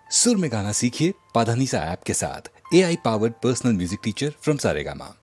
सुर में गाना सीखिए पाधानीसा ऐप के साथ। AI powered personal music teacher from Saregama.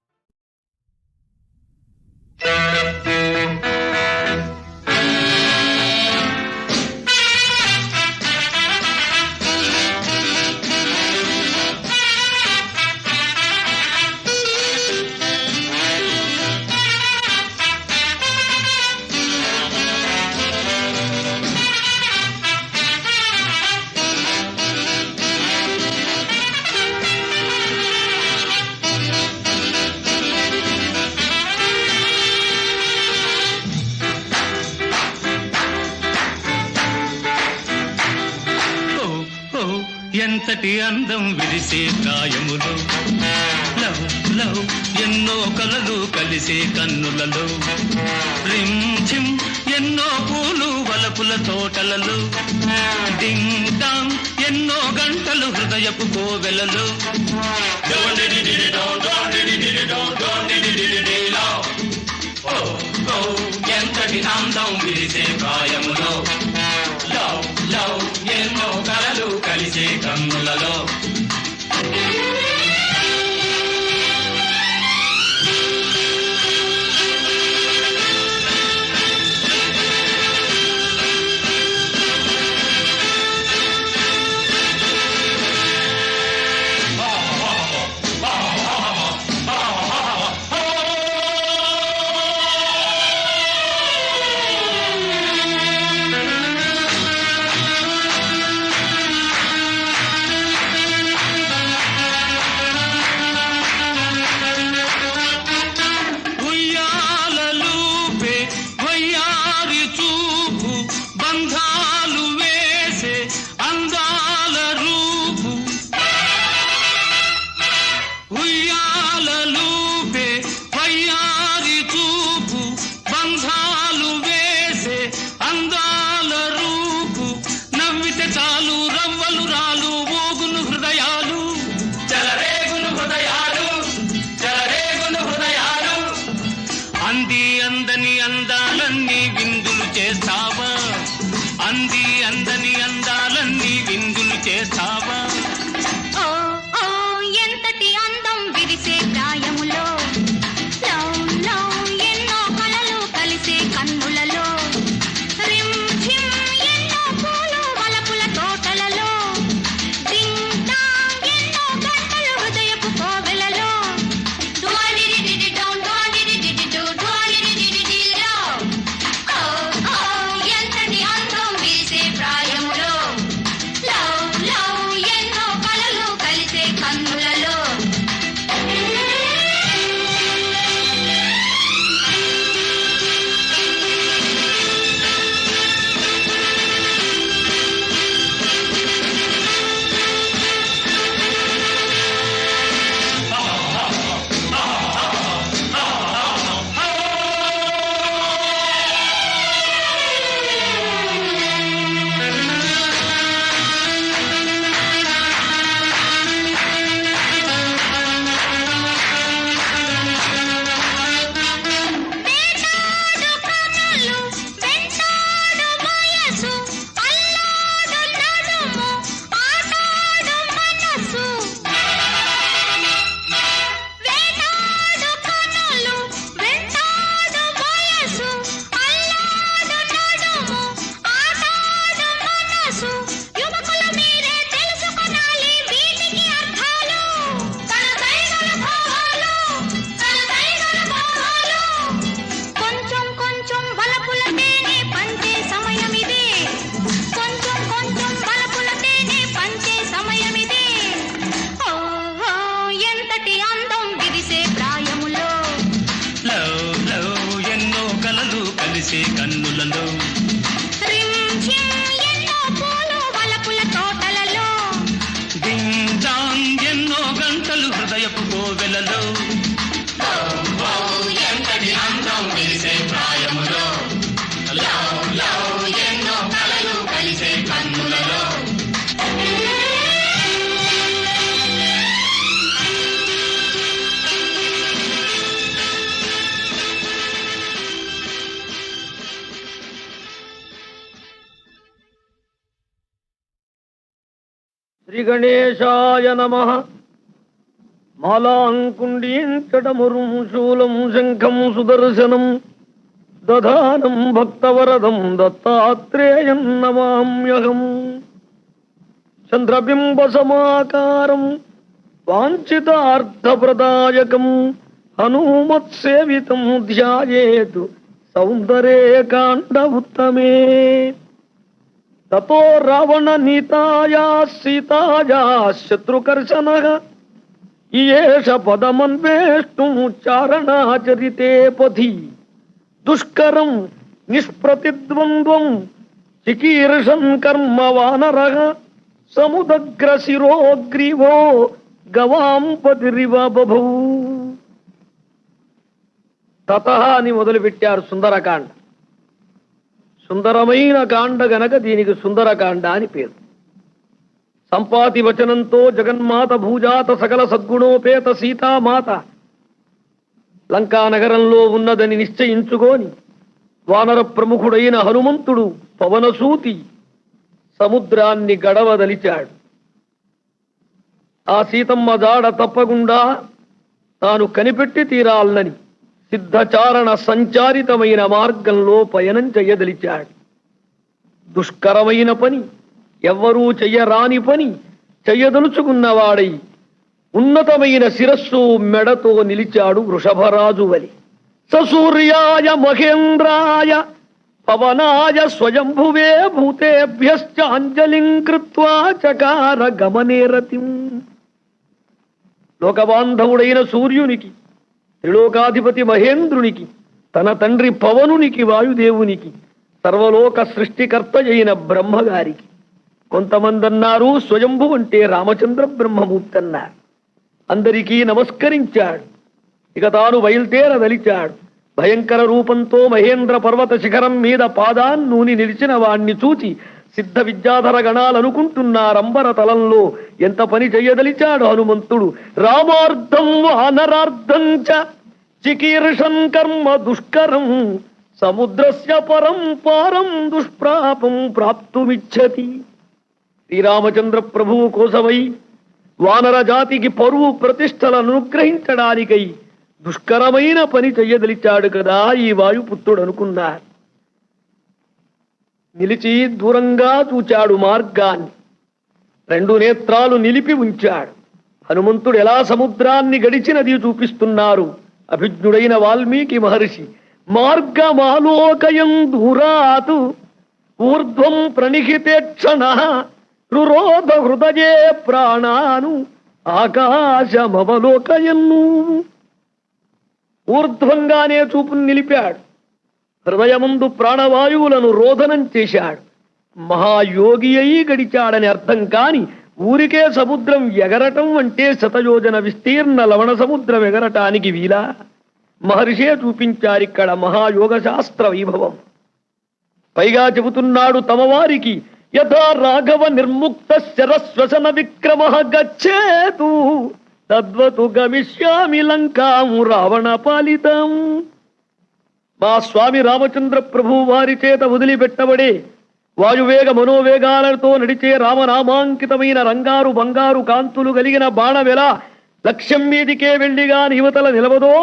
ఎంతటి అందం విరిసే ప్రాయములో లవ్ లవ్ ఎన్నో కలలు కలిసే కన్నులలో రిమ్ ఝిమ్ ఎన్నో పూలు వలపుల తోటలలో డింగ్ డాంగ్ ఎన్నో గంటలు హృదయపు కోవెలలో ఎంతటి అందం విరిసే ప్రాయములో లవ్ లవ్ ఎన్నో కలలు కలిసే కన్నులలో శ్రీ గణేశాయ నమః. మాలాంకుండీంచటమురుం శూలం శంఖం సుదర్శనం దధానం భక్తవరదం దత్తాత్రేయం నమామ్యహం. చంద్రబింబ సమాకారం వాంఛితార్థప్రదాయకం హనుమత్సేవితం ధ్యాయేతు సౌందర్యకాండ ఉత్తమే. తతో రావణ నీతాయా సీతాయా శత్రుకర్షణః ఈయేష పదమన్వేష్టుం చారణాచరితే పథి దుష్కరం నిష్ప్రతిద్వంద్వం చికీర్షన్ కర్మ వానరః సముదగ్ర శిరోగ్రీవో గవాంపతిరివ బభూ. తతః అని మొదలుపెట్టారు సుందరకాండ. సుందరమైన కాండ గనక దీనికి సుందరకాండ అని పేరు. సంపాతి వచనంతో జగన్మాత భూజాత సకల సద్గుణోపేత సీతామాత లంకా నగరంలో ఉన్నదని నిశ్చయించుకొని వానర ప్రముఖుడైన హనుమంతుడు పవనసూతి సముద్రాన్ని గడవదలిచాడు. ఆ సీతమ్మ జాడ తప్పకుండా తాను కనిపెట్టి తీరాలని సిద్ధచారణ సంచారితమైన మార్గంలో పయనం చెయ్యదలిచాడు. దుష్కరమైన పని, ఎవ్వరూ చెయ్యరాని పని చెయ్యదలుచుకున్నవాడై ఉన్నతమైన శిరస్సు మెడతో నిలిచాడు వృషభరాజు వలి. ససూర్యాయ మహేంద్రాయ పవనాయ స్వయంభువే భూతేభ్యశ్చాంజలిం కృత్వా చకార గమనేరతిం. లోకబాంధవుడైన సూర్యునికి, త్రిలోకాధిపతి మహేంద్రునికి, తన తండ్రి పవనునికి, వాయుదేవునికి, సర్వలోక సృష్టికర్త అయిన బ్రహ్మగారికి. కొంతమంది అన్నారు స్వయంభు అంటే రామచంద్ర బ్రహ్మమూర్తి అన్నారు. అందరికీ నమస్కరించాడు. ఇక తాను బయలుదేరదలిచాడు. భయంకర రూపంతో మహేంద్ర పర్వత శిఖరం మీద పాదాన్నూని నిలిచిన వాణ్ణి చూచి సిద్ధ విద్యాధర గణాలనుకుంటున్నారంబర తలంలో ఎంత పని చెయ్యదలిచాడు హనుమంతుడు. రామార్థం వానరార్థం చ చికీర్షన్ కర్మ దుష్కరం సముద్రస్య పరం పారం దుష్ప్రాపం ప్రాప్తుమిచ్చతి. శ్రీరామచంద్ర ప్రభువు కోసమై వానర జాతికి పరువు ప్రతిష్టలను అనుగ్రహించడానికై దుష్కరమైన పని చెయ్యదలిచాడు కదా ఈ వాయుపుత్రుడు అనుకున్నారు. నిలిచి దూరంగా చూచాడు మార్గాన్ని. రెండు నేత్రాలు నిలిపి ఉంచాడు. హనుమంతుడు ఎలా సముద్రాన్ని గడిచినది చూపిస్తున్నారు అభిజ్ఞుడైన వాల్మీకి మహర్షి. మార్గమాలోకయం దూరాతు ఊర్ధ్వం ప్రణిహితేక్షణ రురోధ హృదయే ప్రాణాను ఆకాశమవలోకయన్ను. ఊర్ధ్వంగానే చూపును నిలిపాడు. హృదయముందు ప్రాణవాయువులను రోదనం చేశాడు. మహాయోగి అయి గడిచాడని అర్థం కాని ఊరికే సముద్రం ఎగరటం అంటే శతయోజన విస్తీర్ణ లవణ సముద్రం ఎగరటానికి వీలా? మహర్షే చూపించారిక్కడ మహాయోగ శాస్త్ర వైభవం. పైగా చెబుతున్నాడు తమ వారికి, యథా రాఘవ నిర్ముక్త శరశ్వసన విక్రమ గచ్చేతు తద్వతు గమిష్యామి లంకాం రావణ పాలితం. మా స్వామి రామచంద్ర ప్రభు వారి చేత వదిలిపెట్టబడే వాయువేగ మనోవేగాలతో నడిచే రామనామాంకితమైన రంగారు బంగారు కాంతులు కలిగిన బాణవెల లక్ష్యం మీదికే వెళ్లిగా యువతల నిలవదో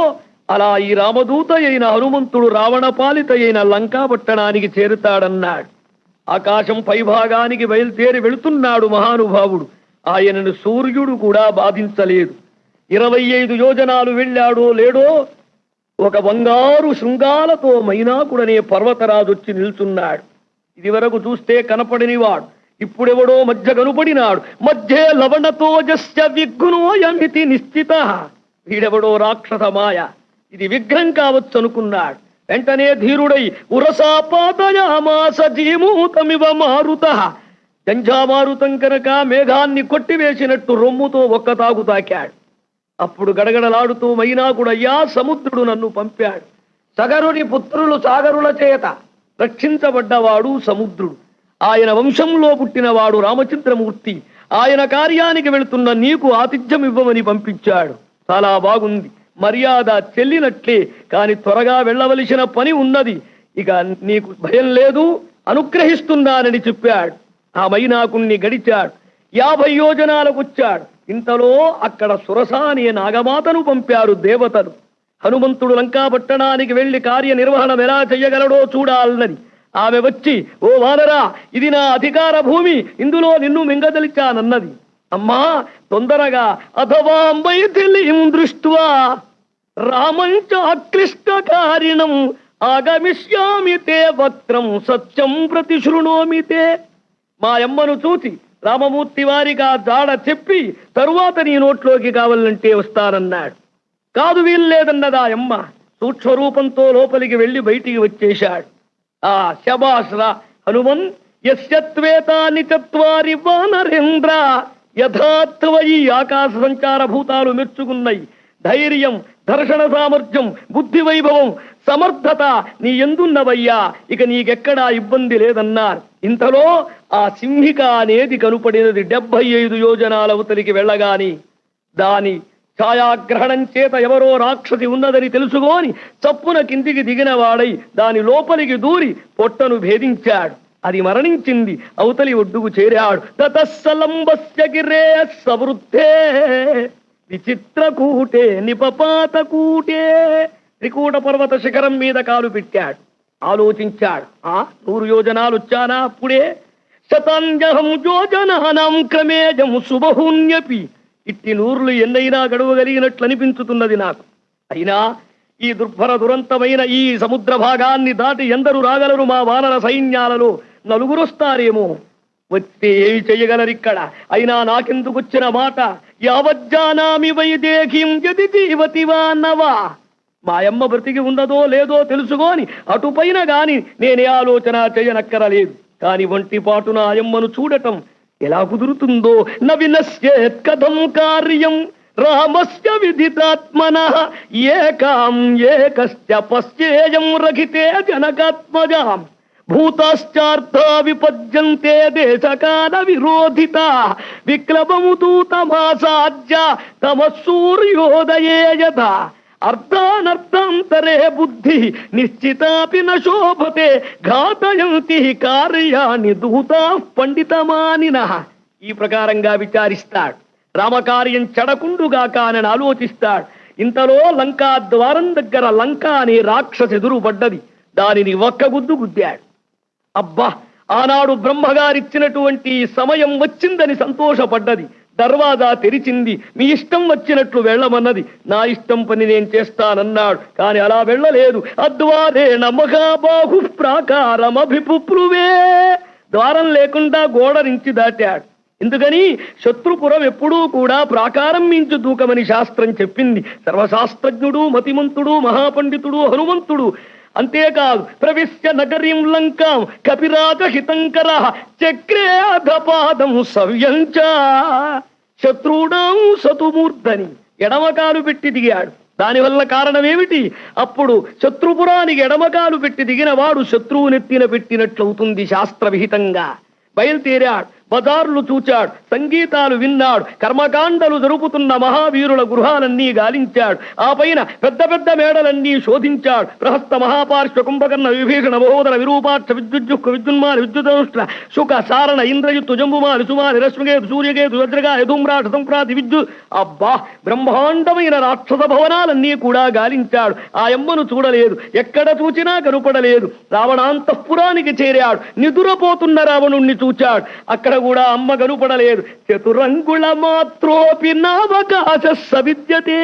అలా ఈ రామదూత అయిన హనుమంతుడు రావణ పాలిత అయిన లంకా పట్టణానికి చేరుతాడన్నాడు. ఆకాశం పైభాగానికి బయలుదేరి వెళుతున్నాడు మహానుభావుడు. ఆయనను సూర్యుడు కూడా బాధించలేదు. 25 యోజనాలు వెళ్ళాడో లేడో ఒక బంగారు శృంగాలతో మైనాకుడనే పర్వతరాజొచ్చి నిల్చున్నాడు. ఇది వరకు చూస్తే కనపడినివాడు ఇప్పుడెవడో మధ్య కనుపడినాడు. మధ్యే లవణతోజస్య విఘ్నోయమితి నిశ్చిత. వీడెవడో రాక్షస మాయ, ఇది విఘ్నం కావచ్చు అనుకున్నాడు. వెంటనే ధీరుడై ఉరసాపాదయామాస జీమూతమివ మారుత. జంఝామారుతం కనుక మేఘాన్ని కొట్టివేసినట్టు రొమ్ముతో ఒక్క తాకు తాకాడు. అప్పుడు గడగడలాడుతూ మైనాకుడయ్యా సముద్రుడు నన్ను పంపాడు. సగరుని పుత్రులు సాగరుల చేత రక్షించబడ్డవాడు సముద్రుడు. ఆయన వంశంలో పుట్టినవాడు రామచంద్రమూర్తి. ఆయన కార్యానికి వెళుతున్న నీకు ఆతిథ్యం ఇవ్వమని పంపించాడు. చాలా బాగుంది, మర్యాద చెల్లినట్లే, కాని త్వరగా వెళ్ళవలసిన పని ఉన్నది. ఇక నీకు భయం లేదు, అనుగ్రహిస్తున్నానని చెప్పాడు. ఆ మైనాకుణ్ణి గడిచాడు. 50 యోజనాలకు వచ్చాడు. ఇంతలో అక్కడ సురస అనే నాగమాతను పంపారు దేవతలు. హనుమంతుడు లంకా పట్టణానికి వెళ్లి కార్యనిర్వహణం ఎలా చెయ్యగలడో చూడాలన్నది. ఆమె వచ్చి, ఓ వానరా, ఇది నా అధికార భూమి, ఇందులో నిన్ను మింగదలిచానన్నది. అమ్మా తొందరగా అథవా మైథిలీం దృష్ట్వా రామంచ అక్లిష్టకారిణం ఆగమిష్యామి తే వక్త్రం సత్యం ప్రతిశృణోమి తే. మా అమ్మను చూసి రామమూర్తి వారిగా జాడ చెప్పి తరువాత నీ నోట్లోకి కావాలంటే వస్తానన్నాడు. కాదు వీల్లేదన్నదా అమ్మ. సూక్ష్మరూపంతో లోపలికి వెళ్లి బయటికి వచ్చేశాడు. ఆ శబాశ్రా హనుమన్ యస్యత్వేతాని చత్వారి వానరేంద్ర యథాత్వయి. ఆకాశ సంచార భూతాలు మెచ్చుకున్నాయి. ధైర్యం, దర్శన సామర్థ్యం, బుద్ధి వైభవం, సమర్థత నీ ఎందున్నవయ్యా, ఇక నీకెక్కడా ఇబ్బంది లేదన్నారు. ఇంతలో ఆ సింహిక అనేది కనుపడినది. 75 యోజనాల అవతలికి వెళ్ళగాని దాని ఛాయాగ్రహణం చేత ఎవరో రాక్షసి ఉన్నదని తెలుసుకొని చప్పున కిందికి దిగిన వాడై దాని లోపలికి దూరి పొట్టను భేదించాడు. అది మరణించింది. అవతలి ఒడ్డుకు చేరాడు. తతస్సలంబస్య గిరే సవృద్ధే విచిత్రకూటే నిపపాతకూటే. త్రికూట పర్వత శిఖరం మీద కాలు పెట్టాడు. ఆలోచించాడు. 100 యోజనాలు వచ్చానా అప్పుడే? శతాన్యహం యోజనానాం క్రమేజం సుబహూన్యపి. ఇట్టి 100 ఎన్నైనా గడవగలిగినట్లు అనిపించుతున్నది నాకు. అయినా ఈ దుర్భర దురంతమైన ఈ సముద్ర భాగాన్ని దాటి ఎందరు రాగలరు? మా వానర సైన్యాలలో 4 వస్తారేమో. వస్తే ఏమి చెయ్యగలరిక్కడ? అయినా నాకెందుకు వచ్చిన మాట? యావజ్జానామి వైదేహీం యది జీవతి వా నవా. మా అమ్మ బ్రతికి ఉన్నదో లేదో తెలుసుకొని అటుపైన గాని నేనే ఆలోచన చేయనక్కరలేదు. కాని వంటిపాటు నా అమ్మను చూడటం ఎలా కుదురుతుందో? నవినశ్యేత్ కథం కార్యం రామస్య విదితాత్మనః ఏకాం ఏకస్య పశ్యేయం రఘితే జనకాత్మజాం. భూతాశ్చార్థా విపజ్యంతే దేశకాల విరోధితా విక్లవము దూతమాసాజ్య తమః సూర్యోదయే యథా. అర్ధానర్థాంతరే బుద్ధి నిశ్చితాపి న శోభతే ఘాతయంతి కార్యాణి దూతా పండితమానినః. ఈ ప్రకారంగా విచారిస్తాడు. రామకార్యం చెడకుండుగాక అని ఆలోచిస్తాడు. ఇంతలో లంకా ద్వారం దగ్గర లంక అనే రాక్షసి ఎదురుపడ్డది. దానిని ఒక్క గుద్దు గుద్దాడు. అబ్బా, ఆనాడు బ్రహ్మగారిచ్చినటువంటి సమయం వచ్చిందని సంతోషపడ్డది. దర్వాజా తెరిచింది. మీ ఇష్టం వచ్చినట్లు వెళ్ళమన్నది. నా ఇష్టం పని నేను చేస్తానన్నాడు. కాని అలా వెళ్ళలేదు. అద్వారేణ మహాబాహు ప్రాకారమభిపుప్రువే. ద్వారం లేకుండా గోడ నుంచి దాటాడు. ఎందుకని? శత్రుపురం ఎప్పుడూ కూడా ప్రాకారం మించు దూకమని శాస్త్రం చెప్పింది. సర్వశాస్త్రజ్ఞుడు, మతిమంతుడు, మహాపండితుడు హనుమంతుడు. అంతేకాదు, ప్రవిశ్య నగరీం లంకాం కపిరాజ హితంకర చక్రే అధపాదం సవ్యంచ శత్రువుడాం సతుమూర్ధని. ఎడమకాలు పెట్టి దిగాడు. దానివల్ల కారణమేమిటి? అప్పుడు శత్రుపురానికి ఎడమకాలు పెట్టి దిగిన వాడు శత్రువునెత్తిన పెట్టినట్లవుతుంది శాస్త్ర విహితంగా. బయలుదేరాడు. బజార్లు చూచాడు. సంగీతాలు విన్నాడు. కర్మకాండలు జరుపుతున్న మహావీరుల గృహాలన్నీ గాలించాడు. ఆ పైన పెద్ద పెద్ద మేడలన్నీ శోధించాడు. ప్రహస్త మహాపార్శ్వ కుంభకర్ణ విభీషణ మహోదర విరూపాక్ష విద్యుజ్జుః విద్యున్మాన విద్యుదనుష్ణ శుక సారణ ఇంద్రయుత్తు జంబుమాలి సుమాలి రశ్మికేతు సూర్యకేతు వజ్రగా యధుమ్రాట సంప్రాతి విద్యు. అబ్బా, బ్రహ్మాండమైన రాక్షస భవనాలన్నీ కూడా గాలించాడు. ఆ యమ్మను చూడలేదు. ఎక్కడ చూచినా కనుపడలేదు. రావణాంతఃపురానికి చేరాడు. నిదురపోతున్న రావణుణ్ణి చూచాడు. అక్కడ కూడా అమ్మ కనుపడలేదు. చతురంగుళ మాత్రోపి నావకాశ సవిద్యతే.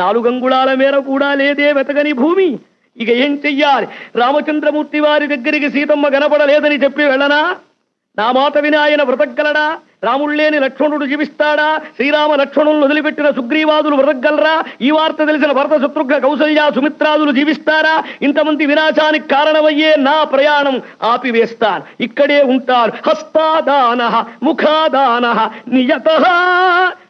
4 అంగుళాల మేర కూడా లేదే వెతకని భూమి. ఇక ఏం చెయ్యాలి? రామచంద్రమూర్తి వారి దగ్గరికి సీతమ్మ కనపడలేదని చెప్పి వెళ్ళనా? నా మాట విని ఆయన వ్రతగలడా? రాముళ్ళేని లక్ష్మణుడు జీవిస్తాడా? శ్రీరామ లక్ష్మణులను వదిలిపెట్టిన సుగ్రీవాదులు వ్రతగలరా? ఈ వార్త తెలిసిన భరత శత్రుఘ్న కౌసల్య సుమిత్రాదులు జీవిస్తారా? ఇంతమంది వినాశానికి కారణమయ్యే నా ప్రయాణం ఆపివేస్తాను. ఇక్కడే ఉంటాను. హస్తాదాన ముఖాదాన నియత.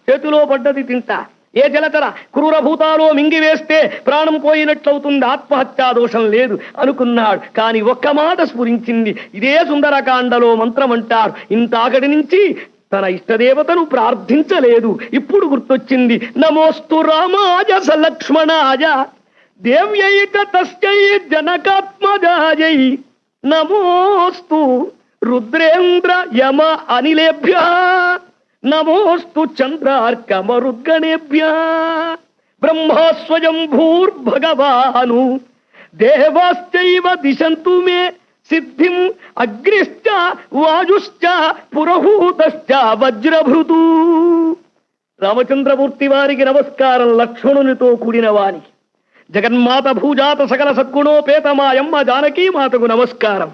చేతిలో పడ్డది తింటా. ఏ జలచర క్రూరభూతాలో మింగివేస్తే ప్రాణం పోయినట్లవుతుంది. ఆత్మహత్యా దోషం లేదు అనుకున్నాడు. కాని ఒక్క మాట స్ఫురించింది. ఇదే సుందరకాండలో మంత్రం అంటారు. ఇంతాకటి నుంచి తన ఇష్టదేవతను ప్రార్థించలేదు. ఇప్పుడు గుర్తొచ్చింది. నమోస్తు రామాయ సలక్ష్మణాయ దేవ్యైక తస్యై జనకాత్మజాయై నమోస్తు రుద్రేంద్ర యమ అనిలేభ్య. నమోస్తు చంద్రార్కమరుద్గణేభ్య బ్రహ్మా స్వయం భూర్భగవాను దేవాశ్చైవ దిశంతు మే సిద్ధిం అగ్నిశ్చ వాయుశ్చ పురహూతశ్చ వజ్రభృతు. రామచంద్రమూర్తి వారికి నమస్కారం, లక్ష్మణునితో కూడిన వానికి. జగన్మాత భూజాత సకల సద్గుణోపేత మాయమ్మ జానకీ మాతకు నమస్కారం.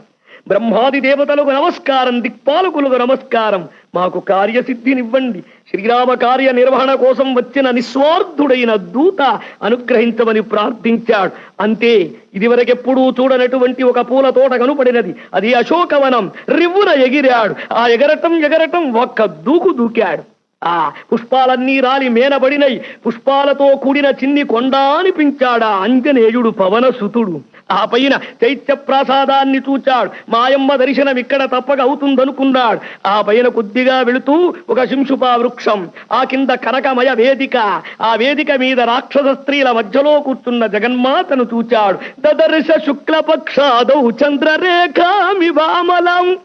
బ్రహ్మాది దేవతలకు నమస్కారం, దిక్పాలకులకు నమస్కారం. మాకు కార్యసిద్ధినివ్వండి. శ్రీరామ కార్య నిర్వహణ కోసం వచ్చిన నిస్వార్థుడైన దూత అనుగ్రహించమని ప్రార్థించాడు. అంతే, ఇదివరకెప్పుడూ చూడనటువంటి ఒక పూల తోట కనుపడినది. అది అశోకవనం. రివ్వున ఎగిరాడు. ఆ ఎగరటం ఒక్క దూకు దూకాడు. ఆ పుష్పాలన్నీ రాలి మేనబడినై. పుష్పాలతో కూడిన చిన్ని కొండ అనిపించాడా ఆంజనేయుడు పవనసుతుడు. ఆ పైన చైత్య ప్రాసాదాన్ని చూచాడు. మాయమ్మ దర్శనం ఇక్కడ తప్పక అవుతుందనుకున్నాడు. ఆ పైన కొద్దిగా వెళుతూ ఒక శింశుపా వృక్షం, ఆ కింద కనకమయ వేదిక, ఆ వేదిక మీద రాక్షస స్త్రీల మధ్యలో కూర్చున్న జగన్మాతను చూచాడు. దదర్శ శుక్లపక్షాదౌ చంద్రరేఖామివామలం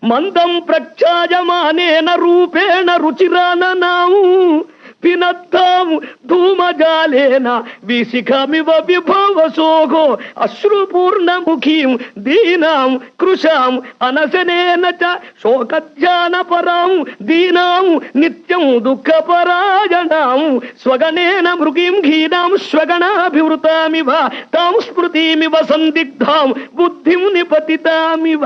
మందం ప్రక్షాయమానేన రూపేణ రుచిరాననాము పినద్దాము ధూమజాలేన విశిఖమివ విభవసోగో అశ్రుపూర్ణముఖీం దీనాం కృశాం అనశనేన చ శోకధ్యానపరాం దీనాం నిత్యం దుఃఖపరాయణాం స్వగణేన మృగీం ఘీనాం స్వగణాభివృతామివ తాం స్మృతిమివ సందిగ్ధాం బుద్ధిం నిపతితామివ.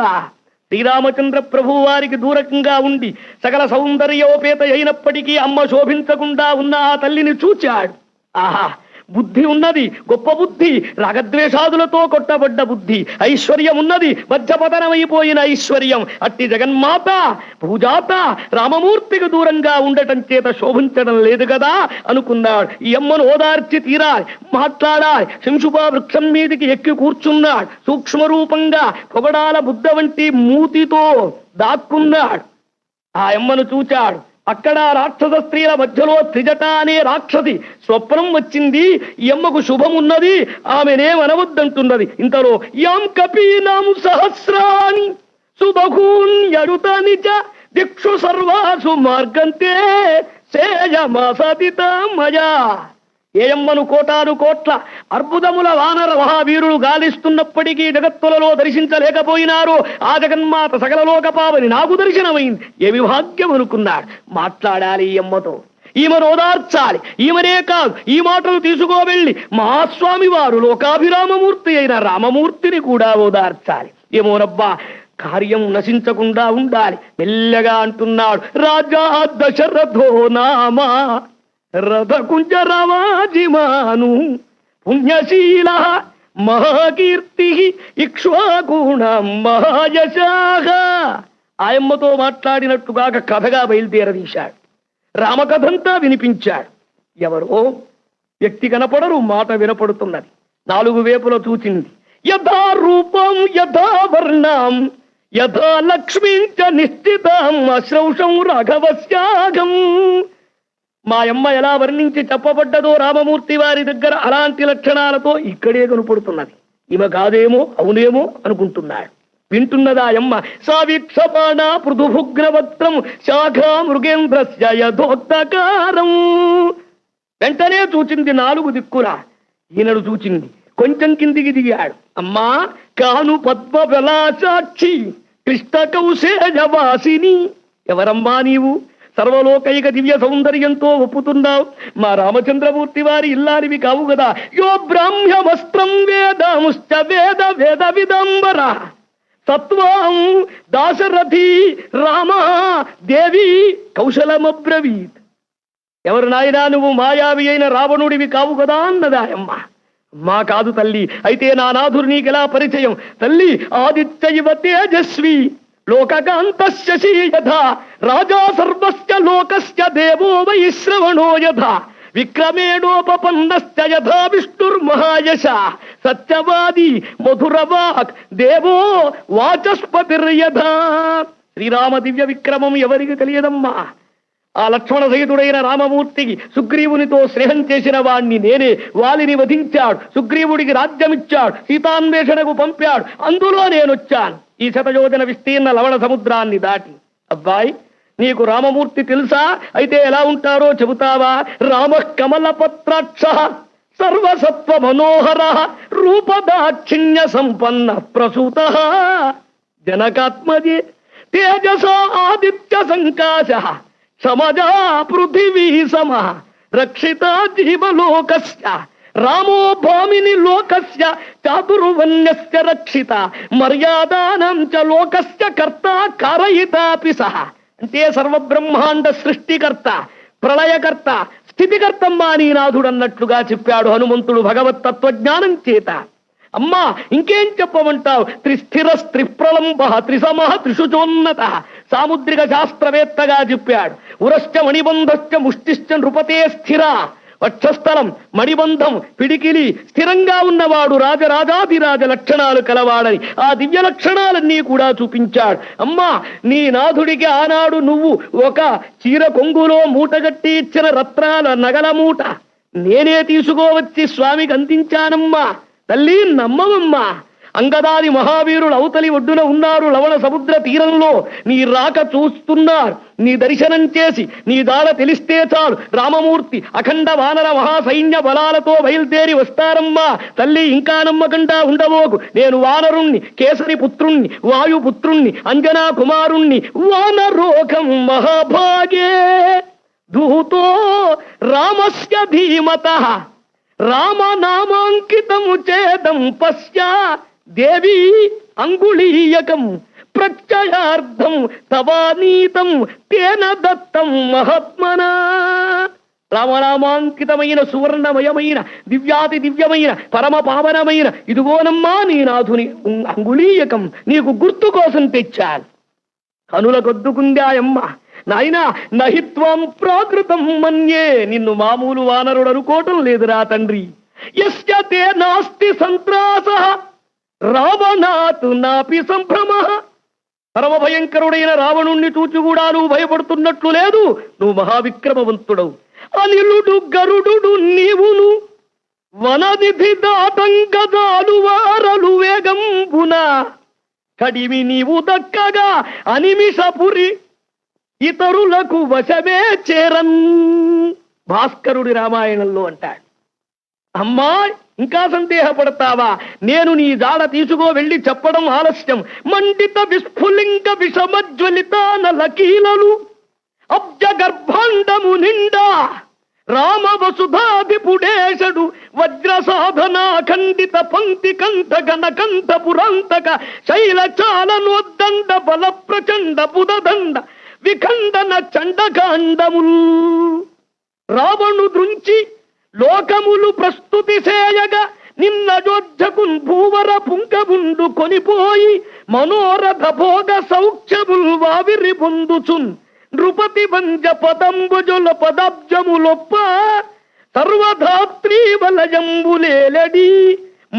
శ్రీరామచంద్ర ప్రభు వారికి దూరంగా ఉండి సకల సౌందర్యోపేత అయినప్పటికీ అమ్మ శోభించకుండా ఉన్న ఆ తల్లిని చూచాడు. ఆహా, బుద్ధి ఉన్నది, గొప్ప బుద్ధి, రాగద్వేషాదులతో కొట్టబడ్డ బుద్ధి. ఐశ్వర్యం ఉన్నది, మధ్యపతనమైపోయిన ఐశ్వర్యం. అట్టి జగన్మాత భూజాత రామమూర్తికి దూరంగా ఉండటం చేత శోభించడం లేదు కదా అనుకున్నాడు. ఈ అమ్మను ఓదార్చి తీరాలి, మాట్లాడాలి. శంశుపా వృక్షం మీదికి ఎక్కి కూర్చున్నాడు. సూక్ష్మ రూపంగా పొగడాల బుద్ధ వంటి మూతితో దాక్కున్నాడు. ఆ అమ్మను చూచాడు. అక్కడ రాక్షస స్త్రీల మధ్యలో త్రిజట అనే రాక్షసి స్వప్నం వచ్చింది. ఈ అమ్మకు శుభమున్నది, ఆమెనేమనవద్దంటున్నది. ఇంతలో యం కపీనాం సహస్రాని సుబహూన్యరుతాని చ దిక్షు సర్వాసు మార్గంతే సేయమసదితమయా. ఏయమ్మను కోటాను కోట్ల అర్బుదముల వానర మహావీరులు గాలిస్తున్నప్పటికీ జగత్తులలో దర్శించలేకపోయినారు. ఆ జగన్మాత సకల లోకపావని నాకు దర్శనమైంది. ఏమి భాగ్యం అనుకున్నాడు. మాట్లాడాలి ఈ అమ్మతో, ఈమెను ఓదార్చాలి. ఈమెనే కాదు, ఈ మాటలు తీసుకోవెళ్ళి మహాస్వామి వారు లోకాభిరామమూర్తి అయిన రామమూర్తిని కూడా ఓదార్చాలి. ఏమోనబ్బా, కార్యం నశించకుండా ఉండాలి. మెల్లగా అంటున్నాడు. రాజా దశరథో నామా రథకుంజరవాజిమాను పుణ్యశీల మహాకీర్తి ఇక్ష్వాకుణం మహాయశాః. ఆయమ్మతో మాట్లాడినట్టుగా కథగా బయలుదేరదీశాడు. రామకథంతా వినిపించాడు. ఎవరో వ్యక్తి కనపడరు, మాట వినపడుతున్నది. నాలుగు వేపుల చూచింది. యథా రూపం యథా వర్ణం యథా లక్ష్మీంచ నిశ్చితం అశ్రౌషం రాఘవస్యాగం. మా అమ్మ ఎలా వర్ణించి చెప్పబడ్డదో రామమూర్తి వారి దగ్గర అలాంటి లక్షణాలతో ఇక్కడే కనపడుతున్నది. ఈమె కాదేమో అవునేమో అనుకుంటున్నాడు. వింటున్నదా అమ్మ. సావీక్షపాణ పృథుభుగ్రవక్త్రం శాఖా మృగేంద్రస్య యథోక్తకారం. వెంటనే చూచింది నాలుగు దిక్కులా. ఈయనడు చూచింది. కొంచెం కిందికి దిగాడు. అమ్మా కాను పద్మ బలాసాక్షి కృష్ణ కౌశేయవాసిని. ఎవరమ్మా నీవు? సర్వలోకైక దివ్య సౌందర్యంతో ఒప్పుతున్నావు. మా రామచంద్రమూర్తి వారి ఇల్లారివి కావు కదా. యో బ్రాహ్మ్యమస్త్రం వేదాంశ్చ వేద వేద విదంబర సత్వాం దాశరథి రామ దేవి కౌశలమబ్రవీత్. ఎవరు నాయనా నువ్వు? మాయావి అయిన రావణుడివి కావు కదా అన్నదా అమ్మ. మా కాదు తల్లి. అయితే నా నాథుడు నీకెలా పరిచయం? తల్లి ఆదిత్య ఇవ తేజస్వి లోకకాంతస్య యథా రాజా సర్వస్య లోకస్య దేవో వై శ్రవణో యథా విక్రమేణోపపన్నశ్చ యథా విష్ణుర్మహాయశ సత్యవాది మధురవాక్ దేవో వాచస్పతిర్యథా. శ్రీరామ దివ్య విక్రమం ఎవరికి తెలియదమ్మా? ఆ లక్ష్మణ సహితుడైన రామమూర్తికి సుగ్రీవునితో స్నేహం చేసిన వాణ్ణి నేనే. వాలిని వధించాడు, సుగ్రీవుడికి రాజ్యమిచ్చాడు, సీతాన్వేషణకు పంపాడు. అందులో నేనొచ్చాను. ఈ శతయోజన విస్తీర్ణ లవణ సముద్రాన్ని దాటి. అబ్బాయి నీకు రామమూర్తి తెలుసా? అయితే ఎలా ఉంటారో చెబుతావా? రామ కమలపత్రాక్ష సర్వసత్వ మనోహర రూపదాక్షిణ్య సంపన్న ప్రసూత జనకాత్మజే తేజస ఆదిత్య సంకాశ సమజా పృథివీ సమ రక్షిత జీవలోకస్య రామో భామిని లోకస్య చాతుర్వన్యస్య రక్షిత మర్యాదానం చ లోకస్య కర్త కారయితాపి సహ. అంటే సర్వబ్రహ్మాండ సృష్టికర్త, ప్రళయకర్త, స్థితికర్తమ్మా నీ నాథుడు అన్నట్లుగా చెప్పాడు హనుమంతుడు భగవత్ తత్వజ్ఞానం చేత. అమ్మా ఇంకేం చెప్పమంటావు? త్రిస్థిర త్రిప్రలంబ త్రిసమ త్రిశుచోన్నత సాముద్రిక శాస్త్రవేత్తగా చెప్పాడు. ఉరశ్చ మణిబంధశ్చ ముష్టిశ్చ నృపతే స్థిర. వక్షస్థలం, మణిబంధం, పిడికిలి స్థిరంగా ఉన్నవాడు రాజరాజాధిరాజ లక్షణాలు కలవాడని ఆ దివ్య లక్షణాలన్నీ కూడా చూపించాడు. అమ్మా నీ నాథుడికి ఆనాడు నువ్వు ఒక చీర కొంగులో మూటగట్టి ఇచ్చిన రత్నాల నగల మూట నేనే తీసుకోవచ్చి స్వామికి అందించానమ్మా. తల్లి నమ్మవమ్మా. అంగదాది మహావీరులు అవతలి ఒడ్డున ఉన్నారు, లవణ సముద్ర తీరంలో నీ రాక చూస్తున్నారు. నీ దర్శనం చేసి నీ దాడ తెలిస్తే చాలు రామమూర్తి అఖండ వానర మహాసైన్య బలాలతో బయలుదేరి వస్తారమ్మా. తల్లి ఇంకా నమ్మకుండా ఉండబోకు. నేను వానరుణ్ణి, కేసరి పుత్రుణ్ణి, వాయుపుత్రుణ్ణి, అంజనా కుమారుణ్ణి. వానరోగం మహాభాగే దూతో రామస్య ధీమతః రామనామాంకితము చేదం పశ్య దేవి అంగుళీయకం ప్రత్యయార్థం తవానీతం తేన దత్తం మహాత్మనా. రామనామాంకితమైన సువర్ణమయమైన దివ్యాతి దివ్యమైన పరమ పావనమైన ఇదిగోనమ్మా నీ నాథుని అంగుళీయకం నీకు గుర్తు కోసం తెచ్చాను. కనుల కొద్దుకుందాయమ్మ. నాయనా నహిత్వం ప్రాకృతం మన్యే. నిన్ను మామూలు వానరుడు అనుకోవటం లేదురా తండ్రి. యస్య తే నాస్తి సంత్రాస రావణాతు నాపి సంభ్రమ. పరమ భయంకరుడైన రావణుణ్ణి చూచి కూడా నువ్వు భయపడుతున్నట్లు లేదు. నువ్వు మహావిక్రమవంతుడవు. అనిలుడు గరుడు నీవును వననిధి దాతంగదాలు వారలు వేగంబున కడిమి నీవు దక్కగా అనిమిషపురి ఇతరులకు వశమే చేరన్. భాస్కరుడి రామాయణంలో అంటాడు. అమ్మా ఇంకా సందేహపడతావా? నేను నీ జాడ తీసుకో వెళ్ళి చెప్పడం ఆలస్యం. మండిత విస్ఫులింగ విషమజ్వలితాన లకీలలు అబ్జ గర్భాండము నిండా రామ వసుధాధిపుడేశడు వజ్ర సాధన ఖండిత పంక్తి కంఠ గణ కంఠ పురాంతక శైల చాలనోద్దండ బల ప్రచండ బుధదండ విఖండన చండకాండముల్ రావణు దృంచి లోకములు ప్రస్తుతి సేయగా నిన్నజోజ్జకున్ భూవర పుంకబుండు కొనిపోయి మనోరథ భోగ సౌఖ్యముల్ వావిరి పొందుచున్ నృపతి వంజ పదంబుజుల పదాబ్జములొప్ప సర్వధాత్రీ వలయంబులేలడి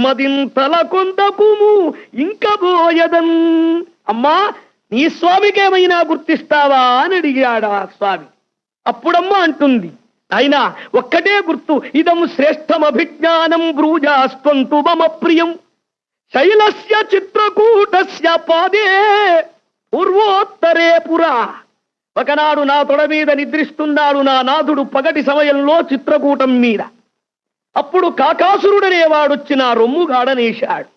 మదింతల కొందకుము ఇంకబోయదన్. అమ్మా నీ స్వామికేమైనా గుర్తిస్తావా అని అడిగాడు ఆ స్వామి. అప్పుడమ్మ అంటుంది, అయినా ఒక్కటే గుర్తు. ఇదం శ్రేష్టమభిజ్ఞానం బ్రూజాస్త్వంతు మమ ప్రియం శైలస్య చిత్రకూటస్య పాదే పూర్వోత్తరే పురా. ఒకనాడు నా తొడ మీద నిద్రిస్తున్నాడు నా నాథుడు పగటి సమయంలో చిత్రకూటం మీద. అప్పుడు కాకాసురుడనేవాడొచ్చి నా రొమ్ము గాడనేశాడు.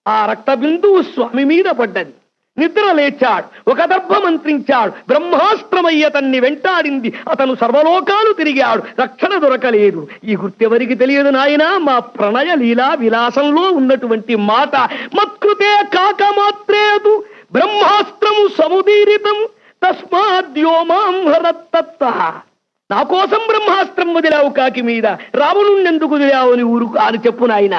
ఆ రక్త బిందువు స్వామి మీద పడ్డది. నిద్ర లేచాడు, ఒక దర్భ మంత్రించాడు, బ్రహ్మాస్త్రమయ్య అతన్ని వెంటాడింది. అతను సర్వలోకాలు తిరిగాడు, రక్షణ దొరకలేదు. ఈ గుర్తెవరికి తెలియదు నాయనా? మా ప్రణయ లీలా విలాసంలో ఉన్నటువంటి మాట. మత్కృతే కాకమాత్రేదు బ్రహ్మాస్త్రము సముదీరితం తస్మాద్యోమాం హరత్తత్త. నా కోసం బ్రహ్మాస్త్రం వదిలావు కాకి మీద, రావణుణ్ణి ఎందుకు వదిలావు అని ఊరుకు అని చెప్పు నాయన.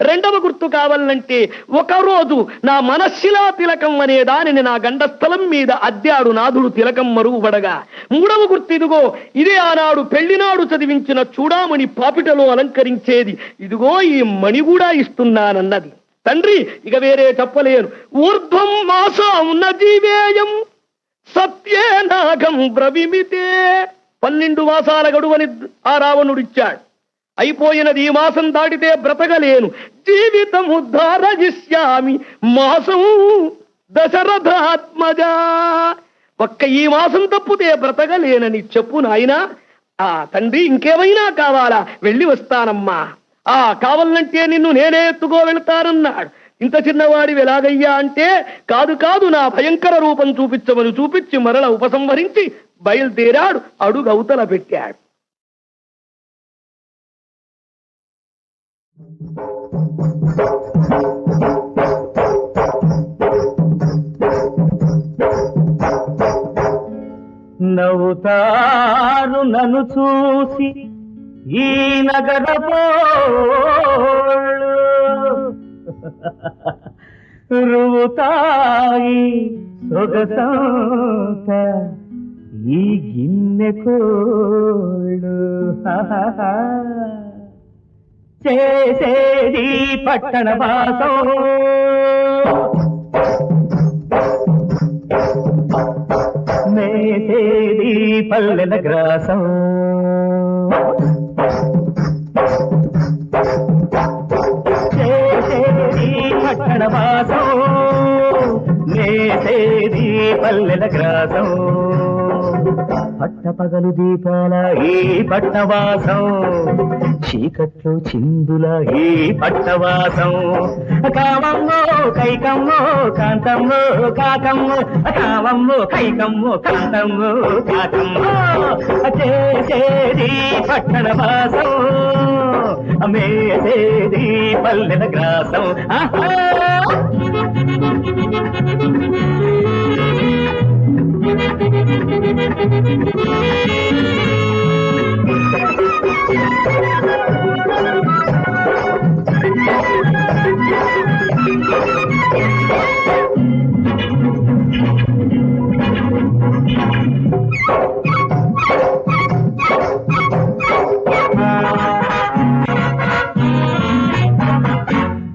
రెండవ గుర్తు కావాలంటే, ఒకరోజు నా మనశిలా తిలకం అనే దానిని నా గండస్థలం మీద అద్దాడు నాథుడు తిలకం మరుగుపడగా. మూడవ గుర్తు ఇదిగో, ఇదే ఆనాడు పెళ్లినాడు చదివించిన చూడామణి పాపిటలో అలంకరించేది. ఇదిగో ఈ మణి కూడా ఇస్తున్నానన్నది. తండ్రి ఇక వేరే చెప్పలేను. ఊర్ధ్వం మాసం నజీవేయం సత్యే నాగం బ్రవిమితే. 12 మాసాల గడువని ఆ రావణుడిచ్చాడు. అయిపోయినది, ఈ మాసం దాటితే బ్రతకలేను. జీవితం ఉద్ధారయిష్యామి మాసం దశరథాత్మజ. ఒక్క ఈ మాసం తప్పితే బ్రతకలేనని చెప్పు నాయనా. ఆ తండ్రి ఇంకేమైనా కావాలా? వెళ్ళి వస్తానమ్మా. కావాలంటే నిన్ను నేనే ఎత్తుకో వెళ్తానన్నాడు. ఇంత చిన్నవాడి ఎలాగయ్యా అంటే, కాదు కాదు నా భయంకర రూపం చూపించమని చూపించి మరల ఉపసంహరించి బయలుదేరాడు. అడుగవతల పెట్టాడు. నవ్వుతారు నన్ను చూసి ఈ నగరపోళ్ళు, రువుతాయి సొగసంత ఈ గిన్నె కోళ్ళు. చేసేది పట్టణ వాసం, మేసేది పల్లెల గ్రాసం. చేసేది పట్టణ వాసం, మేసేది పల్లెల గ్రాసం. పట్టపగలు దీపాల ఈ పట్టవాసం, చీకట్లు చిందుల ఈ పట్టవాసం. కావమ్మో కైకమ్మో కాంతమ్మో కాకమ్మో, కావమ్మో కైకమ్మో కాంతమ్మో కాకమ్మో. చేసేది పట్టణ వాసం, మేసేది పల్లెల గ్రాసం.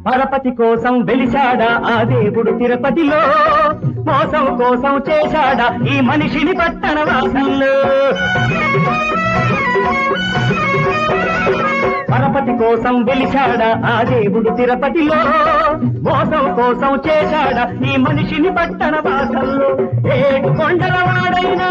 పరపతి కోసం వెలిశాడా ఆ దేవుడు తిరుపతిలో, మోసం కోసం చేశాడా ఈ మనిషిని పట్టణ వాసంలో. పరపతి కోసం వెలిశాడా ఆ దేవుడు తిరుపతిలో, మోసం కోసం చేశాడా ఈ మనిషిని పట్టణ వాసంలో. ఏడు కొండల వాడైనా,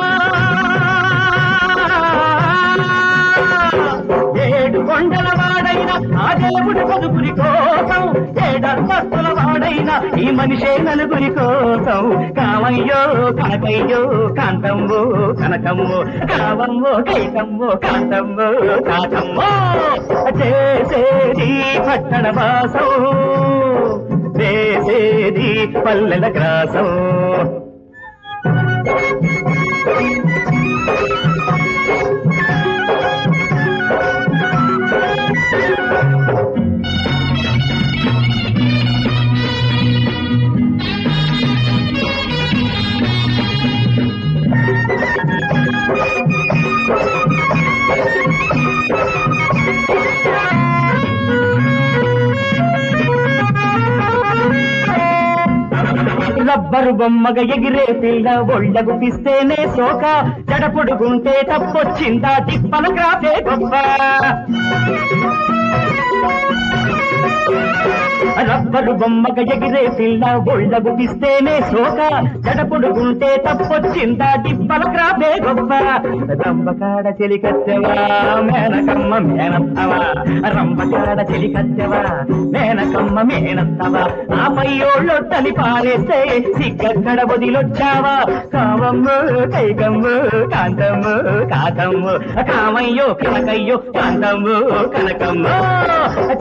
ఏడు కొండల వాడైనా ఆ దేవుడు పదుగురి కోసం, ఏడంతస్తుల వాడైనా ఈ మనిషే నలుగురి కోసం. కావయ్యో కనకయ్యో కాంతమ్మో కనకమ్మో, కావమ్మో కైకమ్మో కాంతమ్మో కాకమ్మో. చేసేది పట్టణ వాసం, వేసేది పల్లెల గ్రాసం. రబ్బరు బొమ్మగ ఎగిరే పిల్ల ఒళ్ళగు పిస్తేనే సోక, జడపొడుగుంటే తప్పొచ్చిందా తిప్పల గ్రాఫే గొప్ప. రబ్బరు బొమ్మగ ఎగిరే పిల్ల ఒళ్ళగు పిస్తేనే సోక, జడపొడుగుంటే తప్పొచ్చిందా తిప్పల గ్రాఫే గొప్ప. రంబకాడ చెలికత్తెవా మేనకమ్మ మేనత్తవా, రంబకాడ చెలికత్తెవా మేనకమ్మ మేనత్తవా. ఆ పయ్యోళ్ళు తని పారేస్తే సిగ్గక్కడ వదిలొచ్చావా. కావమ్మో కైకమ్మో కాంతమ్మో కాకమ్మో, కామయ్యో కనకయ్యో కాంతమ్మో కనకమ్మో.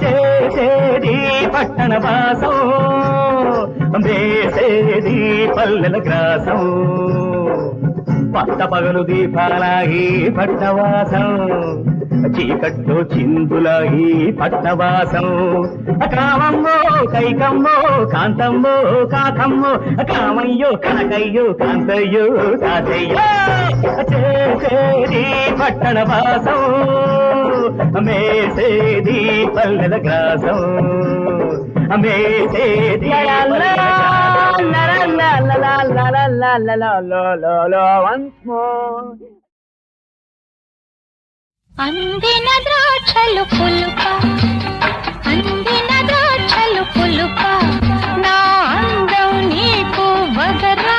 చేసేది పట్టణ వాసం, వేసేది పల్లెల గ్రాసం. పట్టపగలు దీపాలాగి పట్టవాసం, చీకట్టు చిందులాగి పట్టవాసం. కామమ్మో కైకమ్మో కాంతమ్మో కాకమ్మో, కామయ్యో కనకయ్యో కాంతయ్యో కాతయ్యో. చేసేది పట్టణ వాసం, మేసేది పల్లెల గ్రాసం. మేసేది అందిన ద్రాక్షలు పులుప, అందిన ద్రాక్షలు పులుప, నా అందం నీకు వగరా.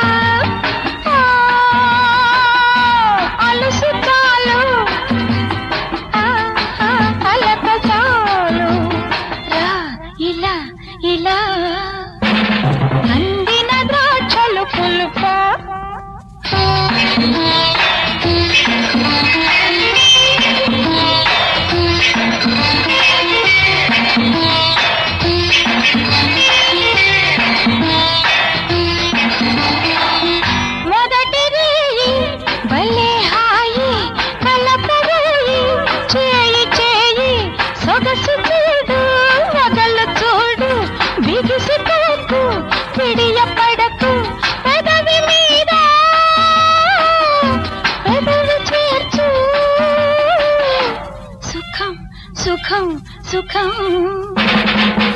సుఖం సుఖం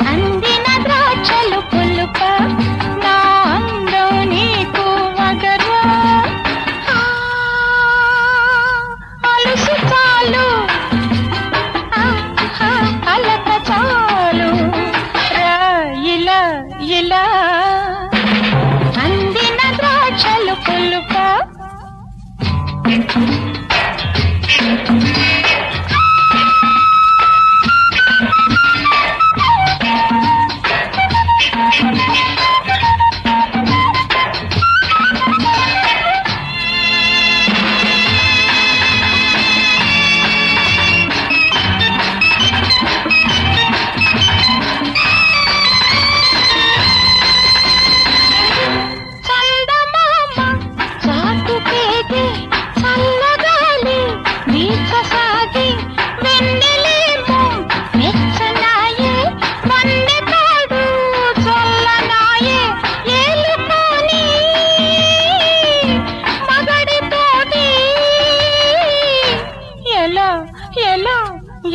అందిన ద్రాక్షలు పులుప నా అందం నీకు వగరా అలుసు చాలు అలక చాలు రా ఇలా ఇలా అందిన ద్రాక్షలు పులుప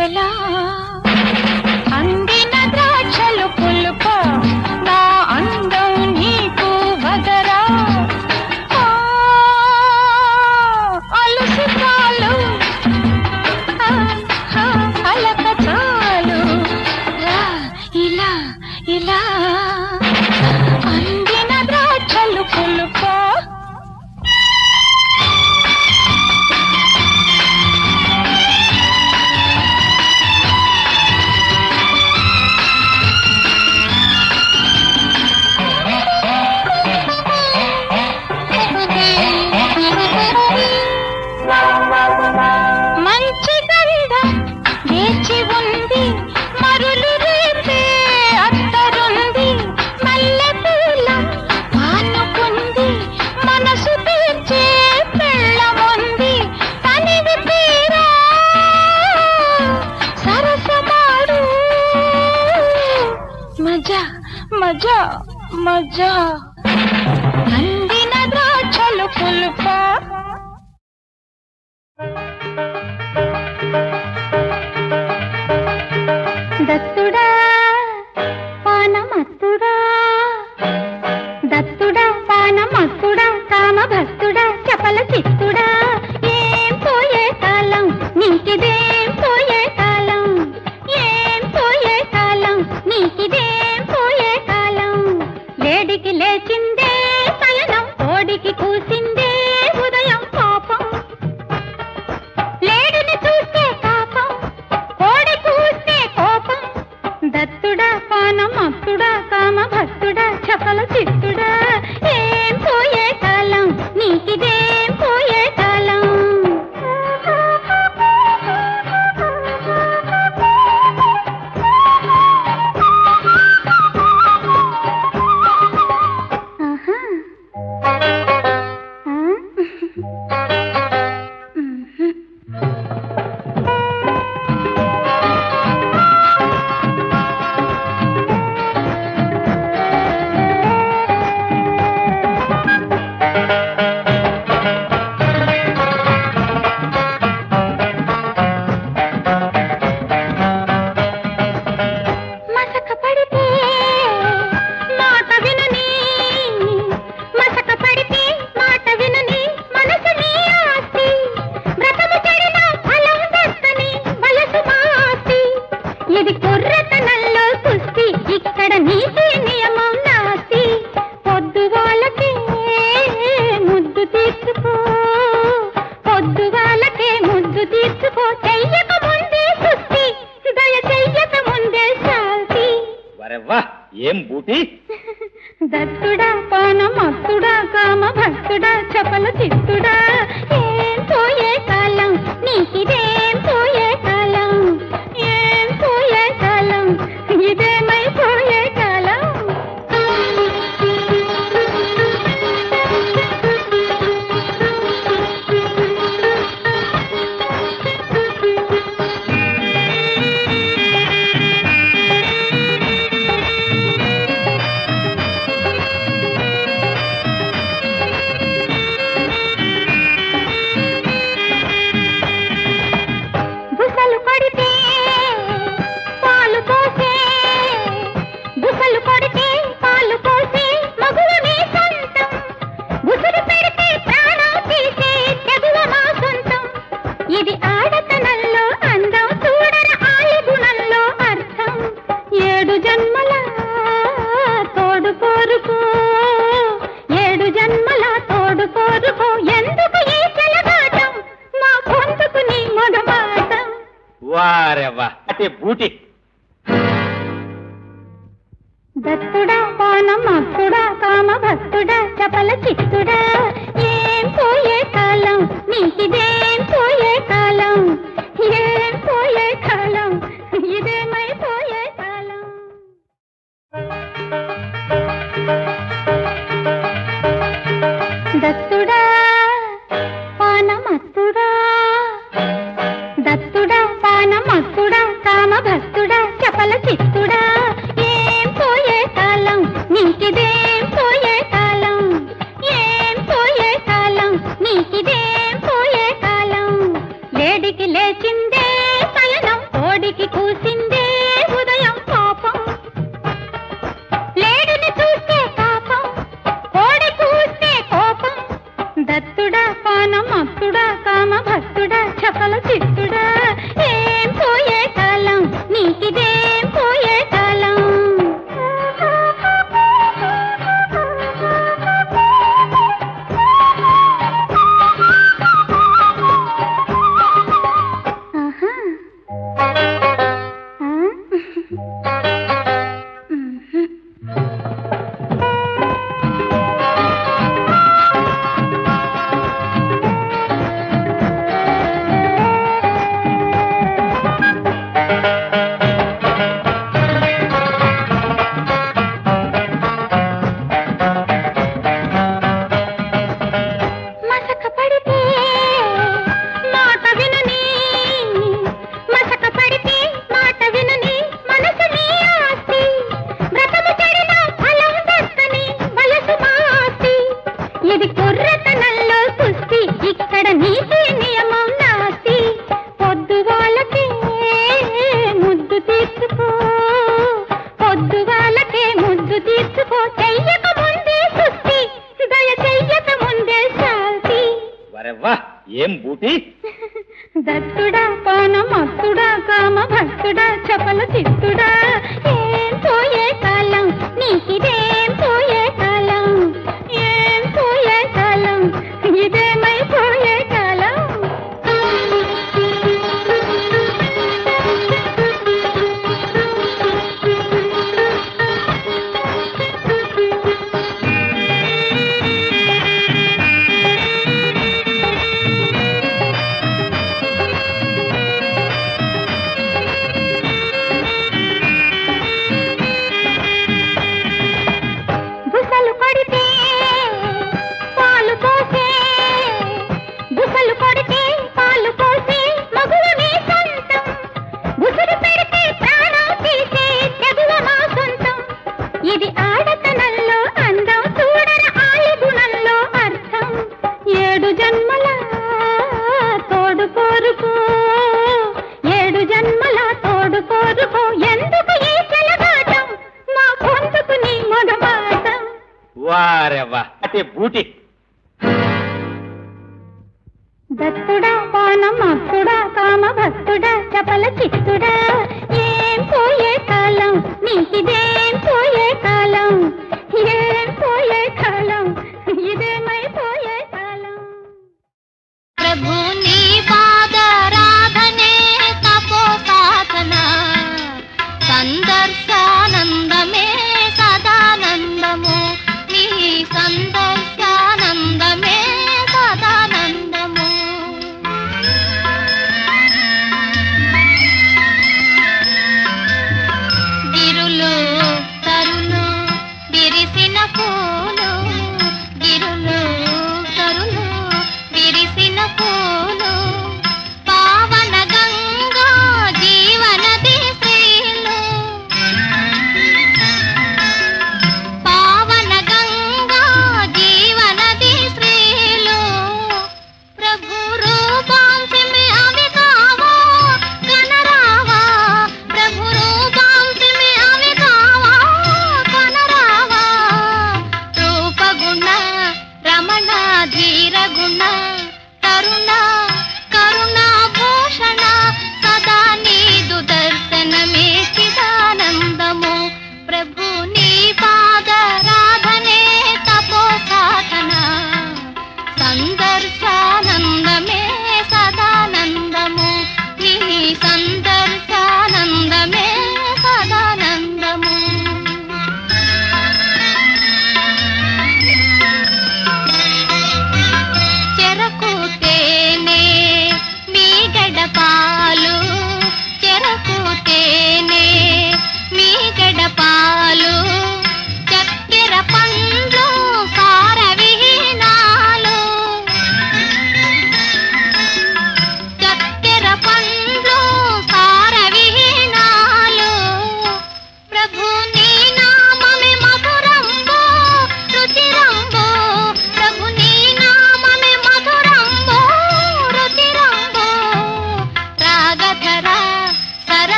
ఎలా అందిన ద్రాక్షలు పులుప నా అందం నీకు వగరా అలుసు చాలు అలక చాలు రా ఇలా ఇలా అందిన ద్రాక్షలు పులుప మంచి గంధం వేచి ఉంది మరులు రేపే అత్తరుంది మల్లెపూల పానుకుంది మనసు తీర్చే పెళ్ళముంది తనివి తీరా సరసమాడు మజా మజా మజా అందిన ద్రాక్షలు పులుప దత్తుడా పానమత్తుడా దత్తుడా పానమత్తుడా కామభక్తుడా చపల చిత్తుడా ఏం పోయే కాలం నీకిదేం పోయే కాలం ఏం పోయే కాలం నీకిదేం పోయే కాలం లేడికి లేచిందే పయనం కోడికి కూసిందే ఉదయం పాపం లేడిని చూస్తే పాపం కోడి కూస్తే కోపం దత్తుడా పానమత్తుడా కామభక్తుడా చపల చిత్తుడా ఏం పోయే కాలం నీకిదేం పోయే కాలం ఆహా మసక పడితే మాట వినని మసక పడితే మాట వినని మనసు నీ ఆస్తి వ్రతము చెడిన ఫలం దత్తని వయసు మాస్తి ఇది కుర్రతనంలో కుస్తీ ఇక్కడ నీతి నియమం నాస్తి పొద్దు వాళ్ళకే ముద్దు తీర్చుకో పొద్దు వాళ్ళకే ముద్దు తీర్చుకో చెయ్యక ముందే సుస్తి దయ చెయ్యక ముందే శాంతి వరెవ్వా ఏం బూటి దత్తుడా పానమత్తుడా కామభక్తుడా చపల చిత్తుడా ఏం పోయే కాలం నీకిదేం పోయే కాలం ఏం పోయే కాలం ఇదేమై పోయే కాలం ఆడతనంలో అందం చూడర ఆలి గుణంలో అర్థం 7 జన్మల తోడు కోరుకో 7 జన్మల తోడు కోరుకో ఎందుకు ఈ చెలగాటం మా పొందుకు నీ మగమాటం వారెవ్వా అంటే బూటి దత్తుడా పానం అత్తుడా కామ భక్తుడా చపల చిత్తుడా ఏం పోయే కాలం నీకిదేం పోయే కాలం ఏం పోయే కాలం ఇదేమై పోయే కాలం దత్తుడా పానం అత్తుడా దత్తుడా పానం అత్తుడా కామ భక్తుడా చపల చిత్తుడా ఏం పోయే కాలం నీకిదేం పోయే కాలం ఏం పోయే కాలం నీకిదేం పోయే కాలం లేడికి లేచిందే పయనం కోడికి కూసిందే ఉదయం పాపం లేడిని చూస్తే పాపం కోడి కూస్తే కోపం దత్తుడా పానం అత్తుడా కామ భక్తుడా చపల చిత్తుడా ఏం పోయే కాలం నీకిదేం పోయే కాలం ఆహా. ఆ? మసక పడితే మాట వినని మసక పడితే మాట వినని మనసు నీ ఆస్తి వ్రతము చెడిన ఫలం దక్కని వయసు మా ఆస్తి ఇది కుర్రతనంలో కుస్తీ ఇక్కడ నీతి నియమం నాస్తి పొద్దు వాళ్ళకే ముద్దు తీర్చుకో పొద్దు వాళ్ళకే ముద్దు తీర్చుకో చెయ్యక ముందే కుస్తీ దయ చెయ్యక ముందే శాంతి వారెవ్వా ఏం బూటి దత్తుడా పానం అత్తుడా కామ భక్తుడా చపల చిత్తుడా ఏం పోయే కాలం నీకిదేం పోయే కాలం ఏం పోయే కాలం ఇదేమై పోయే కాలం బుసలు కొడితే పాలు పోసే బుసలు కొడితే పాలు పోసే మగువ నీ సొంతం బుసురు పెడితే ప్రాణం తీసే తెగువ మా సొంతం ఇది ఆడతనంలో అందం చూడర ఆలి గుణంలో అర్థం 7 జన్మల తోడు కోరుకో 7 జన్మల తోడు కోరుకో ఎందుకు ఈ చెలగాటం మా పొందుకు నీ మగమాటం వారెవ్వా అంటే బూటి దత్తుడా పానం అత్తుడా కామ భక్తుడా చపల చిత్తుడా ఏం పోయే కాలం నీకిదేం పోయే కాలం ఏం పోయే కాలం ఇదేమై పోయే కాలం ప్రభు నీ పాదరాధనే తపోసాధన సందర్శానందమే సదానందము నీ సందర్శానందమే సదానందము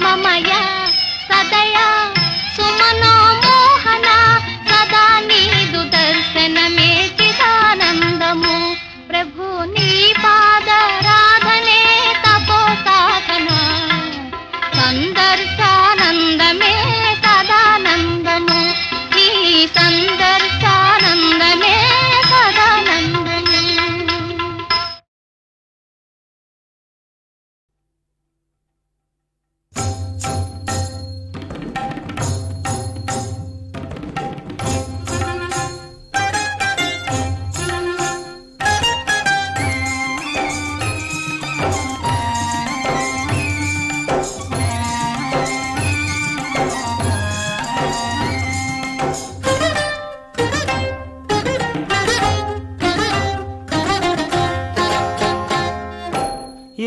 మమయ సదయ సుమనో మోహన సదా నీదు దర్శనమే చిదానందము ప్రభు నీ పాదరాధనే తపో సాధన సందర్శానందమే సదానందము ఈ సందర్శానందమే సదానందము.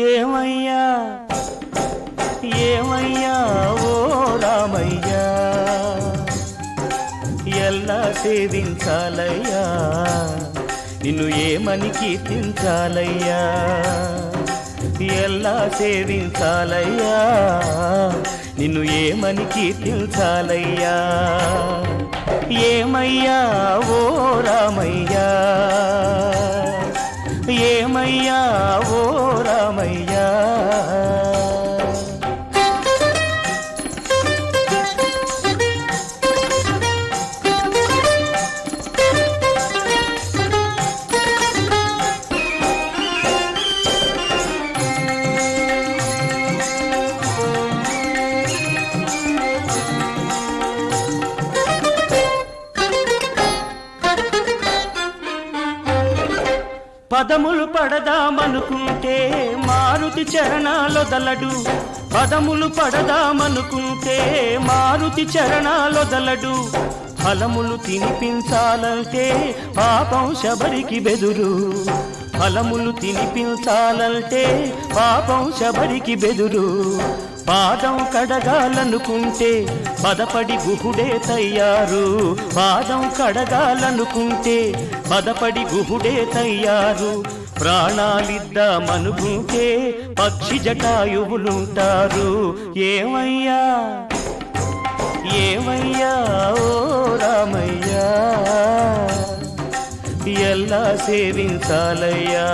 ఏమయ్యా ఏమయ్యా ఓ రామయ్యా ఎలా సేవించాలయ్యా నిన్ను ఏమని కీర్తించాలయ్యా ఎలా సేవించాలయ్యా నిన్ను ఏమని కీర్తించాలయ్యా ఏమయ్యా ఓ రామయ్యా ఏమయ్యా ఓ రామయ్యా పదములు పడదామనుకుంటే మారుతి చరణాలొదలడు పదములు పడదామనుకుంటే మారుతి చరణాలొదలడు ఫలములు తినిపించాలంటే పాపం శబరికి బెదురు ఫలములు తినిపించాలంటే పాపం శబరికి బెదురు పాదం కడగాలనుకుంటే పదపడి గుహుడే తయ్యారు పాదం కడగాలనుకుంటే పదపడి గుహుడే తయ్యారు ప్రాణాలిద్దామనుకుంటే పక్షి జటాయువులుంటారు ఏమయ్యా ఏమయ్యా ఓ రామయ్యా ఎలా సేవించాలయ్యా